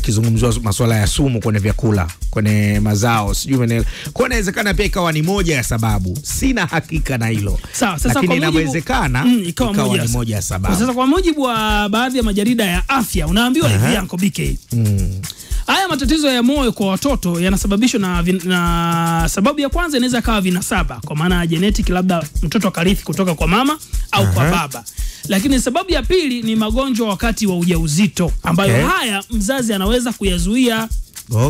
ikizungumzwa masuala ya sumu kwenye vyakula, kwenye mazao, sijui menele. Kwa inawezekana pia ikawa ni moja ya sababu. Sina hakika na hilo. Sawa, sasa lakini inawezekana ikawa ni moja ya sababu. Sasa kwa mujibu wa baadhi ya majarida ya afya, unaambiwa hivi Uncle BK. Haya matatizo ya moyo kwa watoto yanasababishwa na sababu ya kwanza inaweza kawa vinasaba, kwa maana ya genetic, labda mtoto akarithi kutoka kwa mama au kwa baba. Lakini sababu ya pili ni magonjwa wakati wa ujauzito, ambayo haya mzazi anaweza kuyazuia.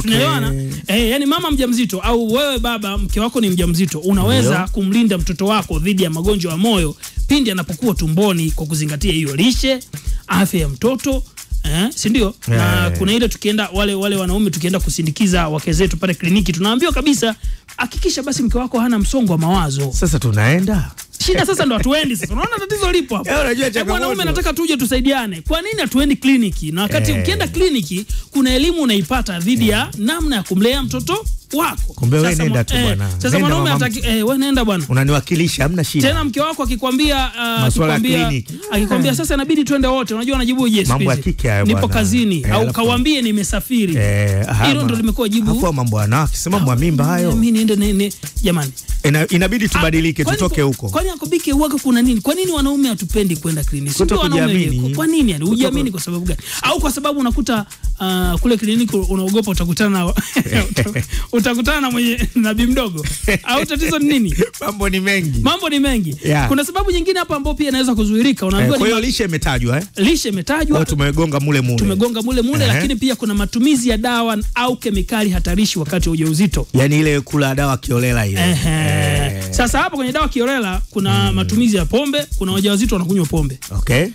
Tunaelewana? Yani mama mjamzito au wewe baba mke wako ni mjamzito, unaweza kumlinda mtoto wako dhidi ya magonjwa ya moyo pindi anapokuwa tumboni kwa kuzingatia hiyo lishe, afya ya mtoto. Si ndio? Na kuna ile tukienda wale wanaume tukienda kusindikiza wake zetu pale kliniki, tunaambiwa kabisa hakikisha basi mke wako hana msongo wa mawazo. Sasa tunaenda. Shida sasa ndo hatuendi sasa. Unaona tatizo lipo hapo. Wanaume nataka tuje tusaidiane. Kwa nini hatuendi kliniki? Na wakati ukienda kliniki kuna elimu unaipata dhidi ya namna ya kumlea mtoto wako. Kumbe wewe nenda tu bwana. Sasa mwanaume hataki wewe nenda bwana. Unaniwakilisha, hamna shida. Tena mke wako akikwambia sasa inabidi twende wote. Unajua anajibu je? Mambo ya kike hayo bwana. Nipo kazini au kawaambie nimesafiri. Hilo ndo limekuwa jibu. Hapo mambo anafiki, sema mambo ya mimba hayo. Mimi niende jamani. Inabidi tubadilike, tutoke huko. Kwani Uncle BK huaga kuna nini? Kwa nini wanaume hatupendi kwenda kliniki? Sio wanaume. Kwa nini yani? Hujiamini kwa sababu gani? Au kwa sababu unakuta kule kliniki unaogopa utakutana na mwenye nabii mdogo? Au tatizo ni nini? Mambo ni mengi. Kuna sababu nyingine hapa ambapo pia inaweza kuzuilika. Unaambiwa kwa hiyo lishe imetajwa Lishe imetajwa. Tumegonga mule. Lakini pia kuna matumizi ya dawa au kemikali hatarishi wakati wa ujauzito. Yani ile kula dawa kiolela ile. Sasa hapa kwenye dawa kiolela kuna matumizi ya pombe, kuna wajawazito wanakunywa pombe.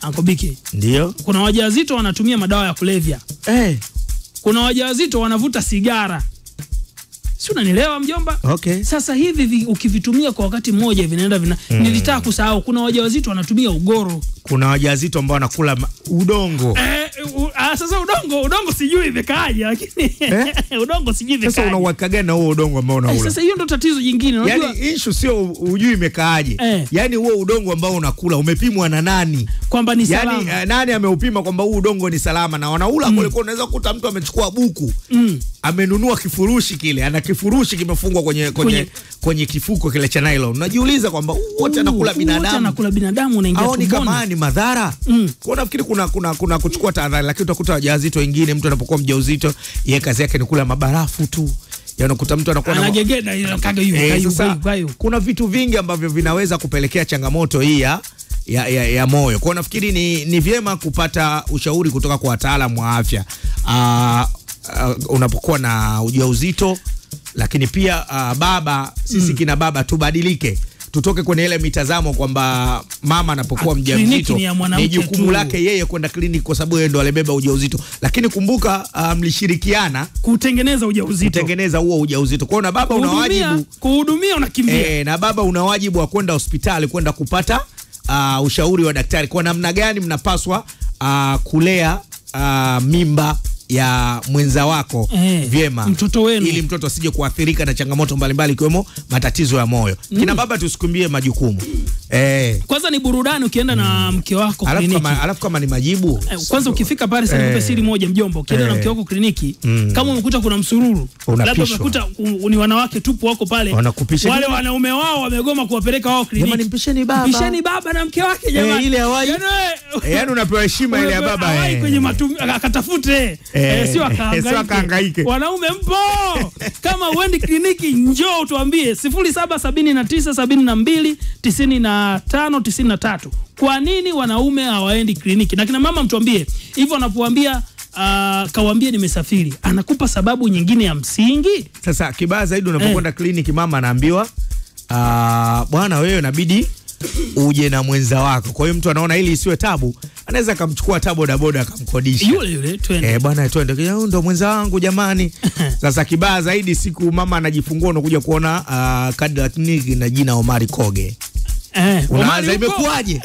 Uncle BK. Ndio. Kuna wajawazito wanatumia madawa ya kulevya. Kuna wajawazito wanavuta sigara. Si unanielewa mjomba? Sasa hivi ukivitumia kwa wakati mmoja vinaenda nilitaka kusahau, kuna wajawazito wanatumia ugoro. Kuna wajawazito ambao wanakula udongo. Sasa udongo sijui imekaaje, lakini udongo sijui imekaaje. Sasa unauweka gani na huo udongo ambao unaula? Sasa hiyo ndo tatizo jingine. Unajua yani issue sio ujui imekaaje. Yani huo udongo ambao unakula umepimwa na nani? Kwamba ni salama. Yani nani ameupima kwamba huu udongo ni salama? Na wanaula kule kwa unaweza kukuta mtu amechukua buku. Amenunua kifurushi kile, ana kifurushi kimefungwa kwenye kifuko kile cha nylon. Unajiuliza kwamba wote anakula binadamu. Wote anakula binadamu, unaingia tumboni. Ni kama ni madhara. Kwa nafikiri kuna kuchukua tahadhari, lakini utakuta wajawazito wengine, mtu anapokuwa mjauzito, yeye kazi yake ni kula mabarafu tu. Unakuta mtu anakuwa anagegeda ile kaga hiyo. Kuna vitu vingi ambavyo vinaweza kupelekea changamoto hii ya moyo. Kwa nafikiri ni vyema kupata ushauri kutoka kwa wataalamu wa afya. Unapokuwa na ujauzito, lakini pia baba, sisi kina baba tubadilike. Tutoke kwenye ile mitazamo kwamba mama anapokuwa mjamzito ni jukumu lake yeye kwenda kliniki kwa sababu yeye ndo alibeba ujauzito. Lakini kumbuka mlishirikiana kutengeneza ujauzito. Kutengeneza huo ujauzito. Kwa hiyo na baba una wajibu kuhudumia, unakimbia. Na baba una wajibu wa kwenda hospitali kwenda kupata ushauri wa daktari kwa namna gani mnapaswa kulea mimba ya mwenza wako vyema, mtoto wenu, ili mtoto asije kuathirika na changamoto mbalimbali ikiwemo matatizo ya moyo. Kina baba tusikimbie majukumu. Kwanza ni burudani ukienda na mke wako kliniki. Alafu kama ni majibu. Kwanza ukifika pale sasa nipe siri moja mjomba, ukienda na mke wako kliniki, kama umekuta kuna msururu, labda umekuta ni wanawake tupu wako pale, wale wanaume wao wamegoma kuwapeleka wao kliniki. Jamani mpisheni baba. Mpisheni baba na mke wake jamani. Ile hawaii. Yani unapewa heshima ile ya baba. Hawaii kwenye akatafute. Sio akahangaike. Wanaume mpo. Kama uendi kliniki njoo utuambie 0779729593. Kwa nini wanaume hawaendi kliniki? Na kina mama mtuambie hivyo, anapoambia kawaambie nimesafiri, anakupa sababu nyingine ya msingi. Sasa kibaya zaidi unapokwenda kliniki, mama anaambiwa bwana wewe inabidi uje na mwenza wako. Kwa hiyo mtu anaona ili isiwe tabu, anaweza kumchukua bodaboda akamkodisha. Yule twende. Bwana twende. Ndo mwenza wangu jamani. Sasa kibaya zaidi siku mama anajifungua unakuja kuona kadi la kliniki na jina Omari Koge. Unaanza imekuaje?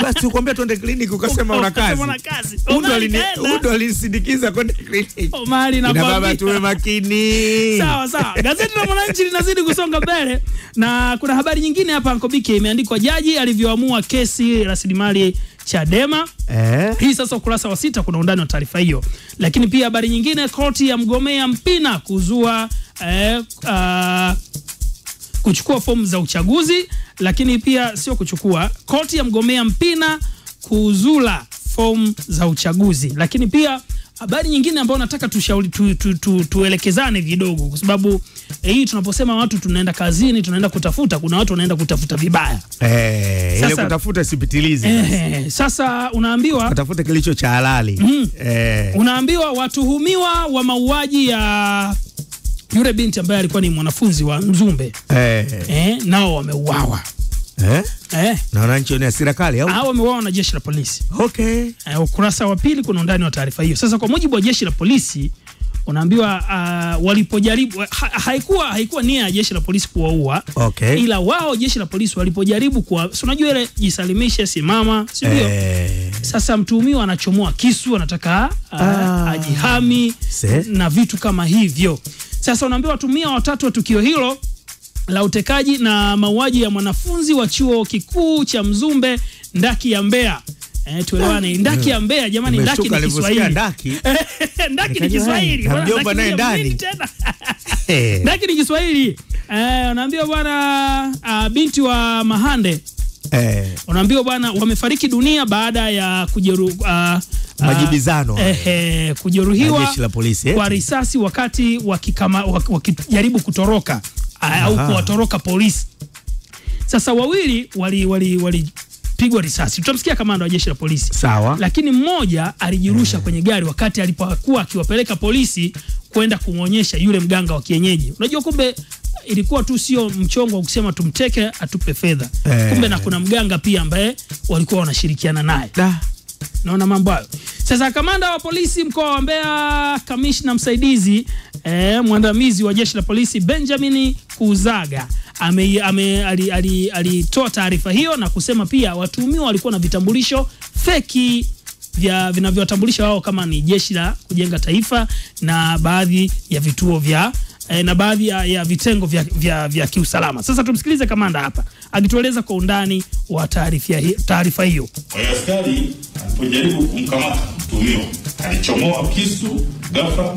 Basi tukwambia twende kliniki ukasema una kazi. Undo alinisindikiza kwenda kliniki. Omari na baba tuwe makini. Sawa. Gazeti la Mwananchi linazidi kusonga mbele na kuna habari nyingine hapa Uncle BK imeandikwa jaji alivyoamua kesi rasilimali Chadema. Hii sasa ukurasa wa 6 kuna undani wa taarifa hiyo. Lakini pia habari nyingine, koti ya mgomea Mpina kuzua kuchukua fomu za uchaguzi. Lakini pia sio kuchukua, koti ya mgomea Mpina kuzula fomu za uchaguzi. Lakini pia habari nyingine ambayo nataka tushauri tuelekezane vidogo, kwa sababu hii tunaposema watu tunaenda kazini, tunaenda kutafuta, kuna watu wanaenda kutafuta vibaya. Ile kutafuta sipitilizi. Sasa unaambiwa kutafuta kilicho cha halali. Unaambiwa watuhumiwa wa mauaji ya yule binti ambaye alikuwa ni mwanafunzi wa Mzumbe nao wameuawa. Na wananchi ni hasira kali au? Wameuawa na jeshi la polisi. Okay. Ukurasa wa 2 kuna undani wa taarifa hiyo. Sasa kwa mujibu wa jeshi la polisi unaambiwa walipojaribu haikuwa nia ya jeshi la polisi kuwaua. Okay. Ila wao jeshi la polisi walipojaribu unajua ile jisalimishe simama, si ndio? Sasa mtuhumiwa anachomoa kisu, anataka ajihami na vitu kama hivyo. Sasa unaambiwa watumia watatu wa tukio hilo la utekaji na mauaji ya mwanafunzi wa chuo kikuu cha Mzumbe ndaki ya Mbeya. Tuelewane, ndaki ya Mbeya jamani, ndaki ni Kiswahili. Ndaki ni Kiswahili. Mjomba naye ndani. Ndaki ni Kiswahili. Unaambiwa bwana binti wa Mahande. Unaambiwa bwana wamefariki dunia baada ya majibizano. Kujeruhiwa jeshi la polisi kwa risasi wakati wakijaribu kutoroka au kuwatoroka polisi. Sasa wawili walipigwa risasi. Tutamsikia kamanda wa jeshi la polisi. Sawa. Lakini mmoja alijirusha kwenye gari wakati alipokuwa akiwapeleka polisi kwenda kumuonyesha yule mganga wa kienyeji. Unajua kumbe ilikuwa tu sio mchongo wa kusema tumteke atupe fedha. Kumbe na kuna mganga pia ambaye walikuwa wanashirikiana naye. Naona mambo hayo. Sasa kamanda wa polisi mkoa wa Mbeya, kamishna msaidizi mwandamizi wa jeshi la polisi Benjamin Kuzaga alitoa taarifa hiyo na kusema pia watuhumiwa walikuwa na vitambulisho feki vinavyotambulisha wao kama ni jeshi la kujenga taifa na baadhi ya vituo na baadhi ya vitengo vya kiusalama. Sasa tumsikilize kamanda hapa akitueleza kwa undani wa taarifa hiyo. Askari alipojaribu kumkamata mtuhumiwa alichomoa kisu ghafla